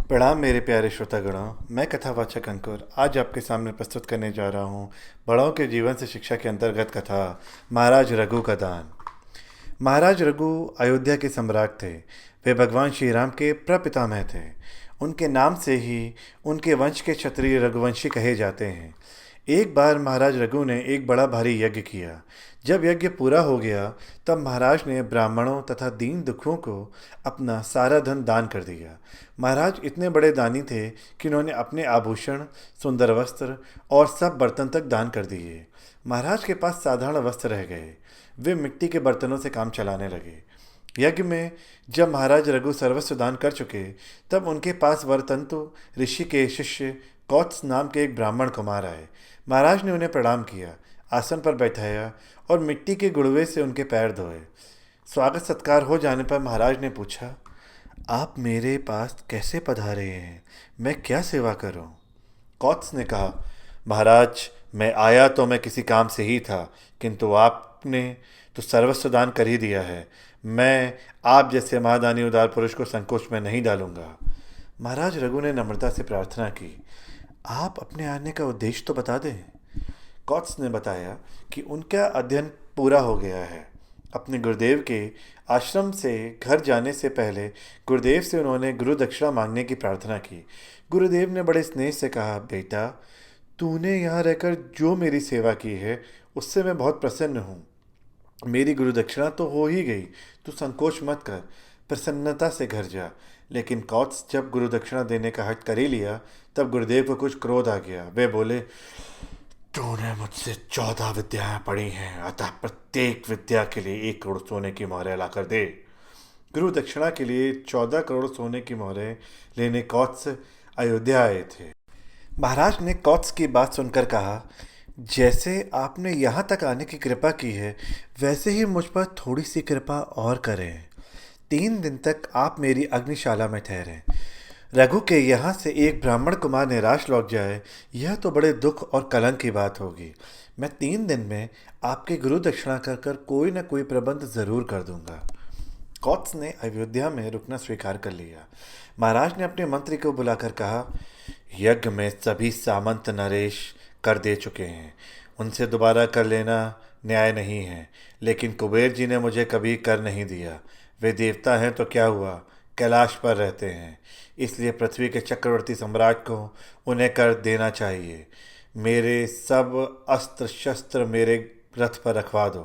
प्रणाम मेरे प्यारे श्रोतागणों। मैं कथावाचक अंकुर आज आपके सामने प्रस्तुत करने जा रहा हूँ बड़ों के जीवन से शिक्षा के अंतर्गत कथा महाराज रघु का दान। महाराज रघु अयोध्या के सम्राट थे। वे भगवान श्री राम के प्रपितामह थे। उनके नाम से ही उनके वंश के क्षत्रिय रघुवंशी कहे जाते हैं। एक बार महाराज रघु ने एक बड़ा भारी यज्ञ किया। जब यज्ञ पूरा हो गया तब महाराज ने ब्राह्मणों तथा दीन दुखियों को अपना सारा धन दान कर दिया। महाराज इतने बड़े दानी थे कि उन्होंने अपने आभूषण, सुंदर वस्त्र और सब बर्तन तक दान कर दिए। महाराज के पास साधारण वस्त्र रह गए। वे मिट्टी के बर्तनों से काम चलाने लगे। यज्ञ में जब महाराज रघु सर्वस्व दान कर चुके तब उनके पास वरतंतु ऋषि के शिष्य कौत्स नाम के एक ब्राह्मण कुमार आए। महाराज ने उन्हें प्रणाम किया, आसन पर बैठाया और मिट्टी के गुड़वे से उनके पैर धोए। स्वागत सत्कार हो जाने पर महाराज ने पूछा, आप मेरे पास कैसे पधारे हैं? मैं क्या सेवा करूं? कौत्स ने कहा, महाराज मैं आया तो मैं किसी काम से ही था, किंतु आपने तो सर्वस्व दान कर ही दिया है। मैं आप जैसे महादानी उदार पुरुष को संकोच में नहीं डालूंगा। महाराज रघु ने नम्रता से प्रार्थना की, आप अपने आने का उद्देश्य तो बता दें। कौत्स ने बताया कि उनका अध्ययन पूरा हो गया है। अपने गुरुदेव के आश्रम से घर जाने से पहले गुरुदेव से उन्होंने गुरु दक्षिणा मांगने की प्रार्थना की। गुरुदेव ने बड़े स्नेह से कहा, बेटा तूने यहाँ रहकर जो मेरी सेवा की है उससे मैं बहुत प्रसन्न हूँ। मेरी गुरु दक्षिणा तो हो ही गई, तू संकोच मत कर, प्रसन्नता से घर जा। लेकिन कौत्स जब गुरु दक्षिणा देने का हट कर ही लिया तब गुरुदेव को कुछ क्रोध आ गया। वे बोले, तूने मुझसे 14 विद्याएं पढ़ी हैं, अतः प्रत्येक विद्या के लिए 1 करोड़ सोने की मोहरें लाकर दे। गुरु दक्षिणा के लिए 14 करोड़ सोने की मोहरें लेने कौत्स अयोध्या आए थे। महाराज ने कौत्स की बात सुनकर कहा, जैसे आपने यहाँ तक आने की कृपा की है वैसे ही मुझ पर थोड़ी सी कृपा और करें। 3 दिन तक आप मेरी अग्निशाला में ठहरें। रघु के यहाँ से एक ब्राह्मण कुमार निराश लौट जाए, यह तो बड़े दुख और कलंक की बात होगी। मैं 3 दिन में आपके गुरु दक्षिणा कर कर कोई न कोई प्रबंध जरूर कर दूंगा। कौत्स ने अयोध्या में रुकना स्वीकार कर लिया। महाराज ने अपने मंत्री को बुलाकर कहा, यज्ञ में सभी सामंत नरेश कर दे चुके हैं, उनसे दोबारा कर लेना न्याय नहीं है। लेकिन कुबेर जी ने मुझे कभी कर नहीं दिया। वे देवता हैं तो क्या हुआ, कैलाश पर रहते हैं, इसलिए पृथ्वी के चक्रवर्ती सम्राट को उन्हें कर देना चाहिए। मेरे सब अस्त्र शस्त्र मेरे रथ पर रखवा दो।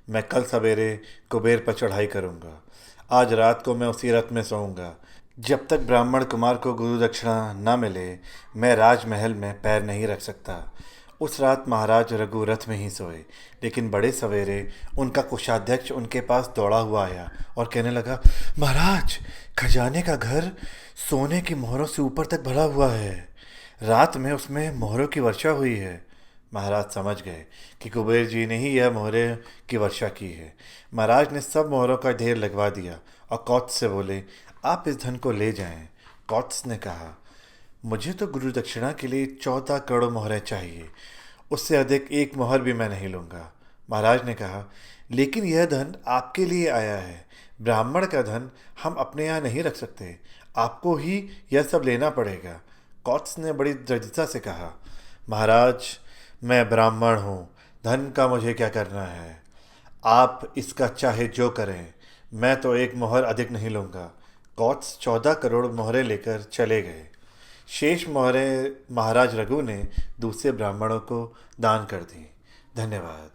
मैं कल सवेरे कुबेर पर चढ़ाई करूंगा। आज रात को मैं उसी रथ में सोऊंगा। जब तक ब्राह्मण कुमार को गुरु दक्षिणा न मिले मैं राजमहल में पैर नहीं रख सकता। उस रात महाराज रघु रथ में ही सोए। लेकिन बड़े सवेरे उनका कोषाध्यक्ष उनके पास दौड़ा हुआ आया और कहने लगा, महाराज खजाने का घर सोने की मोहरों से ऊपर तक भरा हुआ है। रात में उसमें मोहरों की वर्षा हुई है। महाराज समझ गए कि कुबेर जी ने ही यह मोहरों की वर्षा की है। महाराज ने सब मोहरों का ढेर लगवा दिया और कौत्स से बोले, आप इस धन को ले जाएं। कौत्स ने कहा, मुझे तो गुरु दक्षिणा के लिए 14 करोड़ मोहरें चाहिए, उससे अधिक एक मोहर भी मैं नहीं लूँगा। महाराज ने कहा, लेकिन यह धन आपके लिए आया है। ब्राह्मण का धन हम अपने यहाँ नहीं रख सकते, आपको ही यह सब लेना पड़ेगा। कौत्स ने बड़ी दृढ़ता से कहा, महाराज मैं ब्राह्मण हूँ, धन का मुझे क्या करना है। आप इसका चाहे जो करें, मैं तो एक मोहर अधिक नहीं लूँगा। कौत्स 14 करोड़ मोहरें लेकर चले गए। शेष मोहरें महाराज रघु ने दूसरे ब्राह्मणों को दान कर दी। धन्यवाद।